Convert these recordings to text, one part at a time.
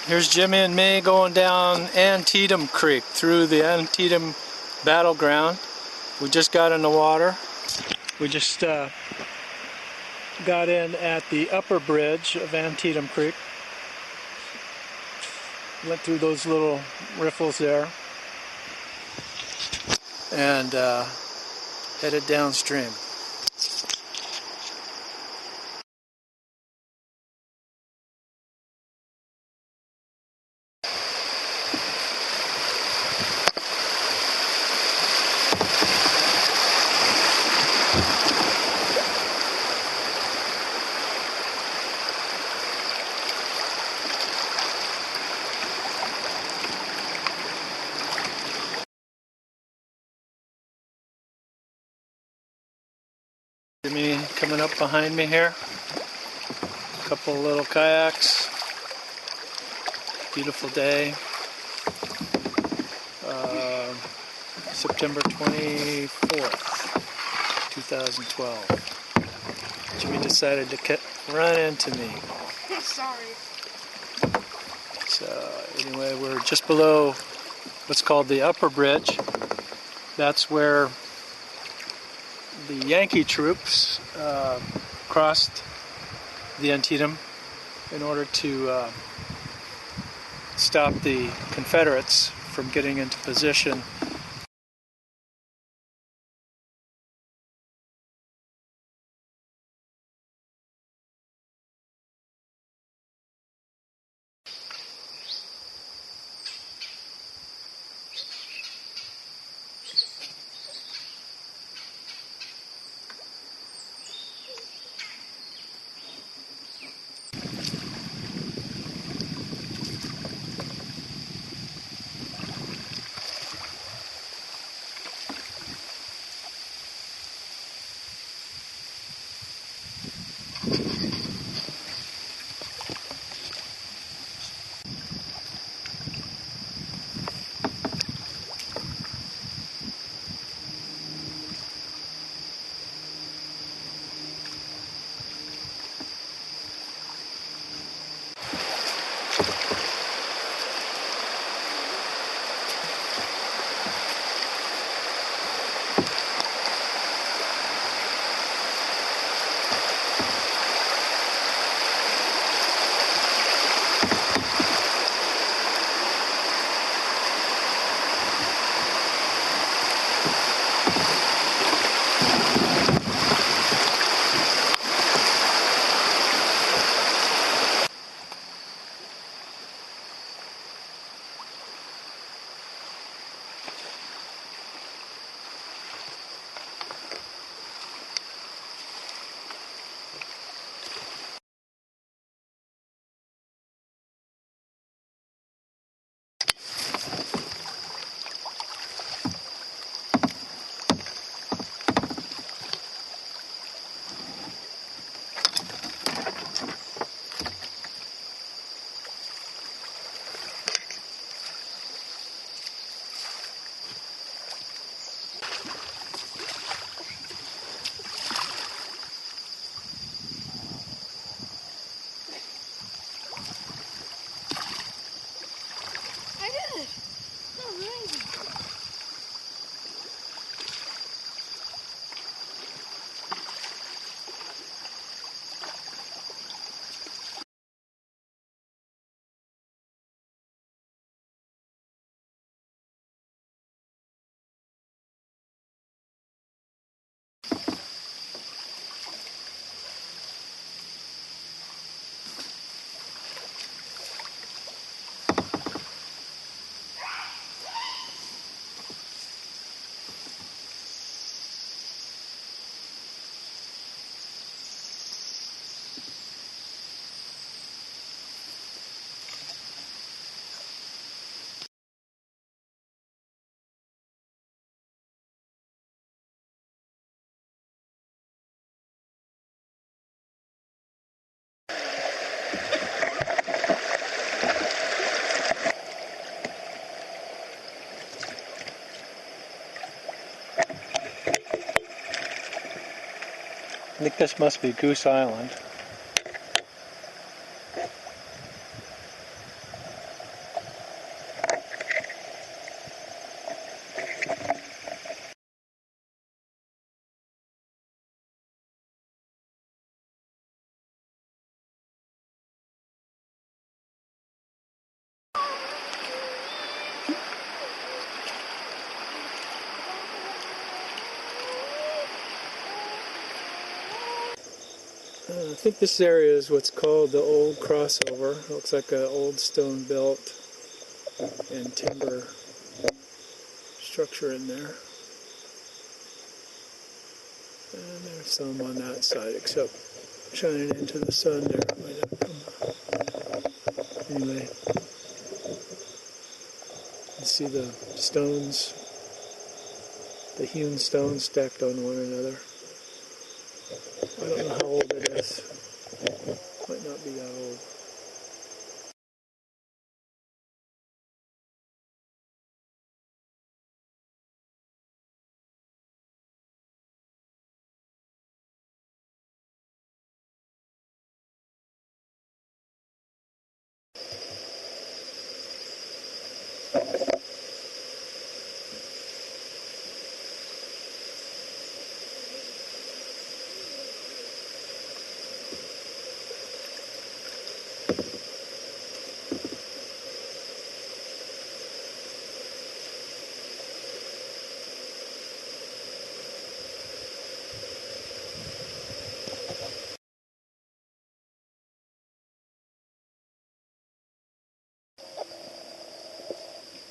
Here's Jimmy and me going down Antietam Creek through the Antietam battleground. We just got in the water. We just got in at the upper bridge of Antietam Creek. Went through those little riffles there and headed downstream. Jimmy coming up behind me here. A couple little kayaks. Beautiful day. September 24th, 2012. Jimmy decided to run into me. Sorry. So anyway, we're just below what's called the upper bridge. That's where the Yankee troops crossed the Antietam in order to stop the Confederates from getting into position. I think this must be Goose Island. think this area is what's called the old crossover. It looks like an old stone built and timber structure in there. And there's some on that side, except shining into the sun there. Anyway, you see the stones, the hewn stones stacked on one another. I don't know how old it is. Might not be that old.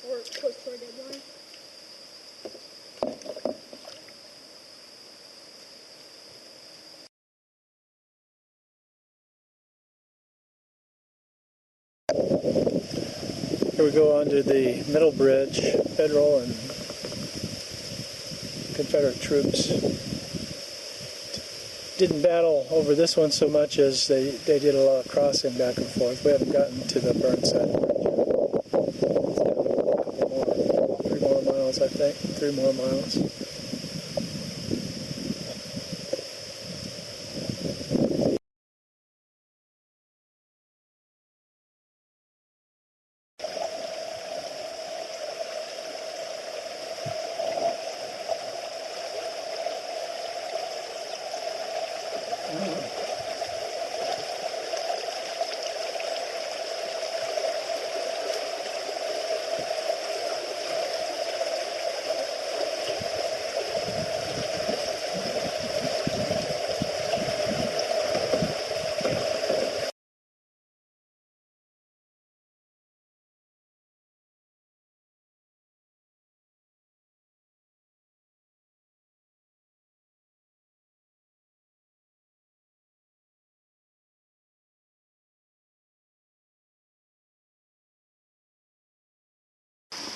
We're close to our deadline. Here we go onto the middle bridge. Federal and Confederate troops didn't battle over this one so much as they did a lot of crossing back and forth. We haven't gotten to the Burnside bridge yet. It's got a couple more, 3 more miles, I think. 3 more miles.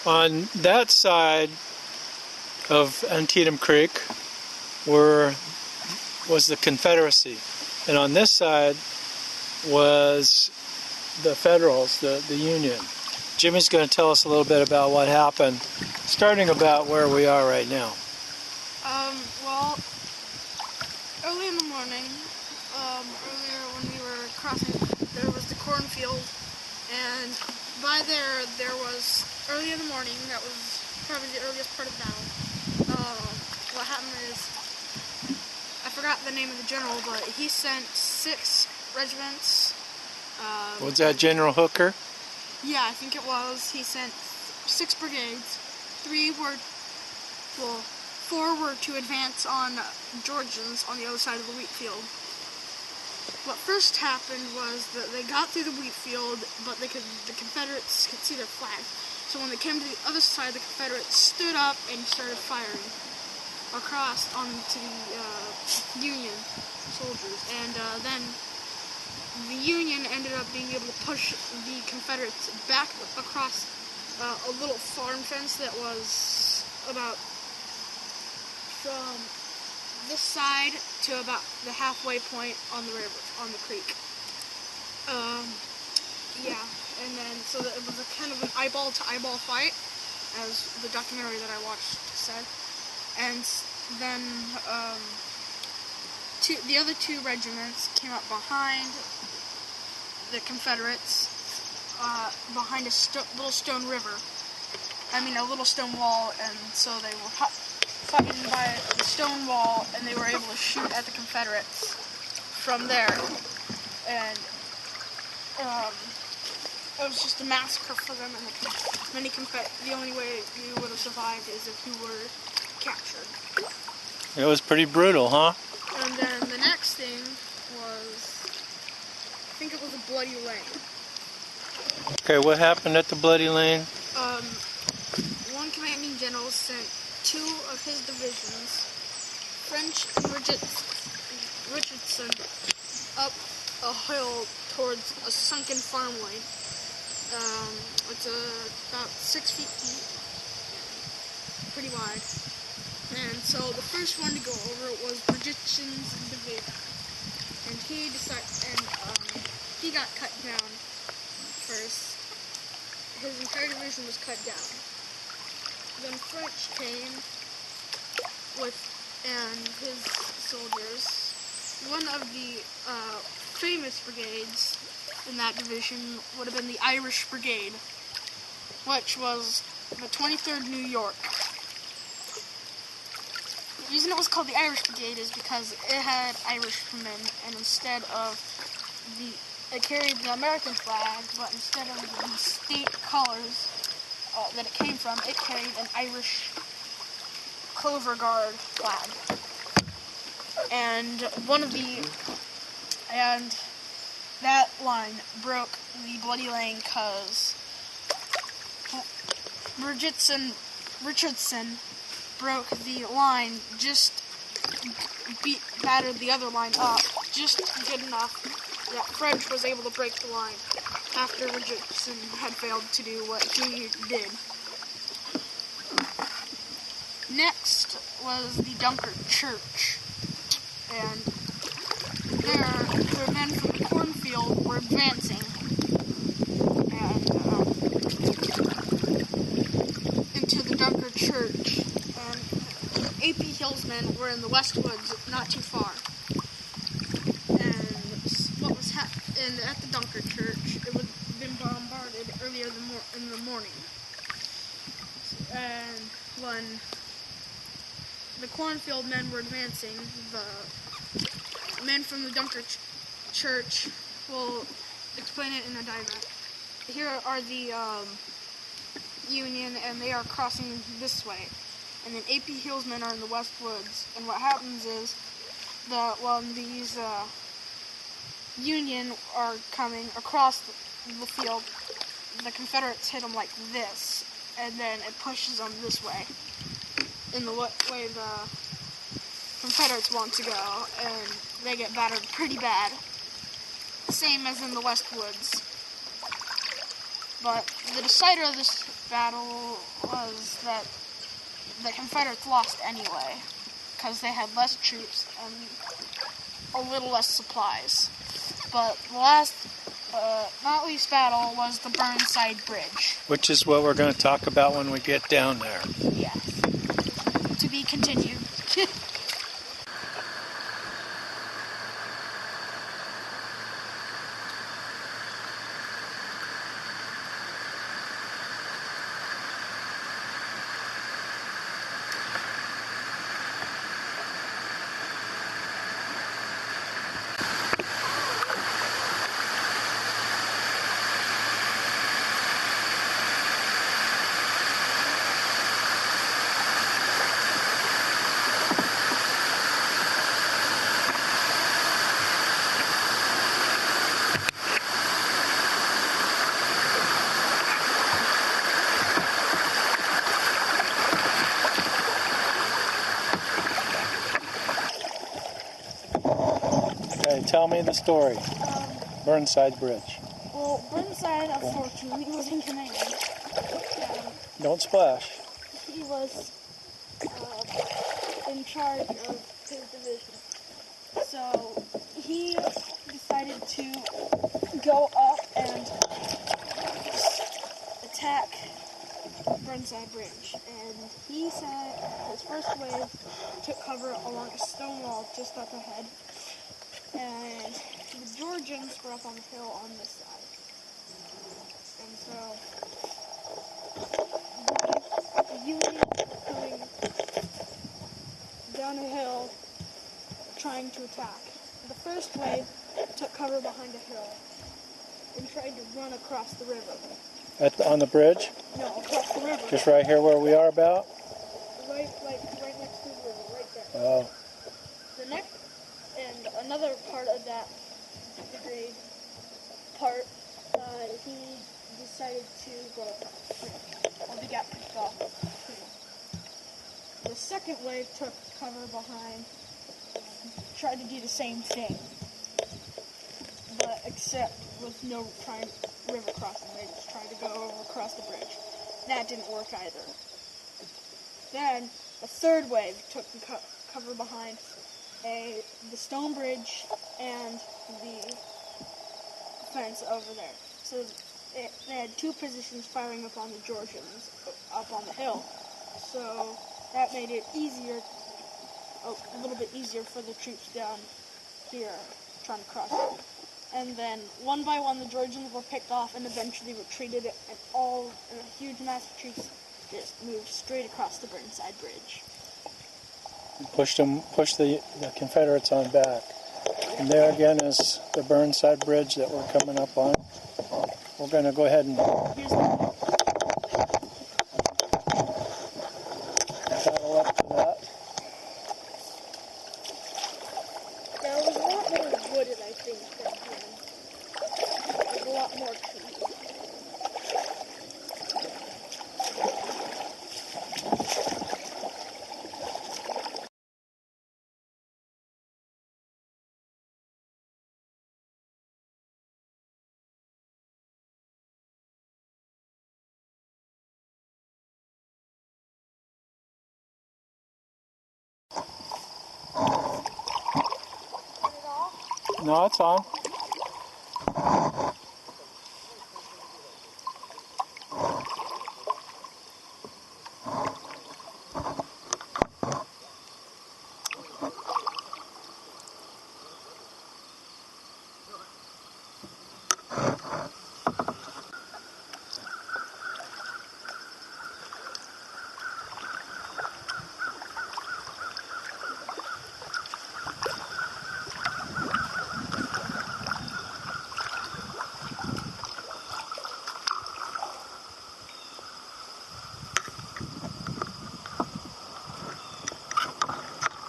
On that side of Antietam Creek was the Confederacy, and on this side was the Federals, the Union. Jimmy's going to tell us a little bit about what happened, starting about where we are right now. Well, early in the morning, earlier when we were crossing, there was the cornfield, and by there was, early in the morning, that was probably the earliest part of the battle. What happened is, I forgot the name of the general, but he sent 6 regiments. Was that General Hooker? Yeah, I think it was. He sent 6 brigades. 4 were to advance on Georgians on the other side of the wheat field. What first happened was that they got through the wheat field, but the Confederates could see their flag. So when they came to the other side, the Confederates stood up and started firing across onto the Union soldiers. And then the Union ended up being able to push the Confederates back across a little farm fence that was about from this side to about the halfway point on the river, on the creek. Yeah, and then so that it was a kind of an eyeball-to-eyeball fight, as the documentary that I watched said. And then the other 2 regiments came up behind the Confederates, behind a little stone river. I mean, a little stone wall, and so they were fighting by the stone wall, and they were able to shoot at the Confederates from there. And it was just a massacre for them, and the only way you would have survived is if you were captured. It was pretty brutal, huh? And then the next thing was think it was a bloody lane. Okay, what happened at the Bloody Lane? One commanding general sent 2 of his divisions, French and Richardson, up a hill towards a sunken farm lane. It's about 6 feet deep, pretty wide. And so the first one to go over it was Richardson's division, and he got cut down first. His entire division was cut down. Then French came and his soldiers. One of the famous brigades in that division would have been the Irish Brigade, which was the 23rd New York. The reason it was called the Irish Brigade is because it had Irishmen, and instead of it carried the American flag, but instead of the state colors that it came from, it carried an Irish Clover Guard flag. And that line broke the Bloody Lane because Richardson broke the line, just battered the other line up just good enough that French was able to break the line after Richardson had failed to do what he did. Next was the Dunkirk Church, and their men from the cornfield were advancing, and into the Dunkirk Church, and A.P. Hill's men were in the West Woods, not too far. And at the Dunkirk Church, it had been bombarded earlier in the morning. And when the cornfield men were advancing, the men from the Dunkirk Church will explain it in a diagram. Here are the Union, and they are crossing this way. And then A.P. Hill's men are in the West Woods. And what happens is that when these Union are coming across the field, the Confederates hit them like this, and then it pushes them this way, in the way the Confederates want to go, and they get battered pretty bad, same as in the West Woods. But the decider of this battle was that the Confederates lost anyway, because they had less troops and a little less supplies. But the last, not least battle was the Burnside Bridge. Which is what we're going to talk about when we get down there. Yes. To be continued. Okay, tell me the story. Burnside Bridge. Well, Burnside, unfortunately, was in command. Don't splash. He was in charge of his division. So he decided to go up and attack Burnside Bridge. And he said his first wave took cover along a stone wall just up ahead. And the Georgians were up on the hill on this side. And so the Union were coming down a hill trying to attack. The first wave took cover behind a hill and tried to run across the river. On the bridge? No, across the river. Just right here where we are about? Right next to the river, right there. Oh. The next, and another part of that brigade part, he decided to go across. Well, he got picked off. The second wave took cover behind, tried to do the same thing, but except with no river crossing. They just tried to go across the bridge. That didn't work either. Then the third wave took the cover behind the stone bridge and the fence over there. So they had two positions firing up on the Georgians up on the hill. So that made it easier, a little bit easier for the troops down here trying to cross it. And then one by one the Georgians were picked off and eventually retreated, and a huge mass of troops just moved straight across the Burnside Bridge. Pushed the Confederates on back. And there again is the Burnside Bridge that we're coming up on. We're going to go ahead and paddle up to that. Now it was a lot more wooded, I think, than here. There's a lot more trees. No, it's on.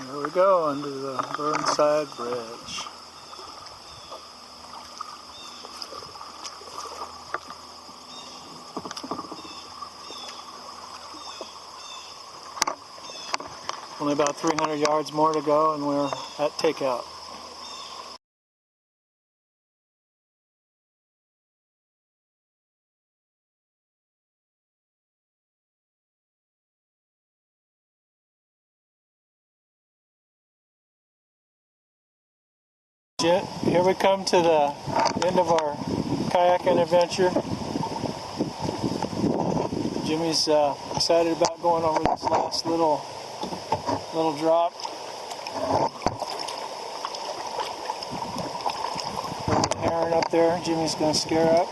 Here we go under the Burnside Bridge. Only about 300 yards more to go and we're at takeout. Here we come to the end of our kayaking adventure. Jimmy's excited about going over this last little drop. There's a heron up there. Jimmy's going to scare up.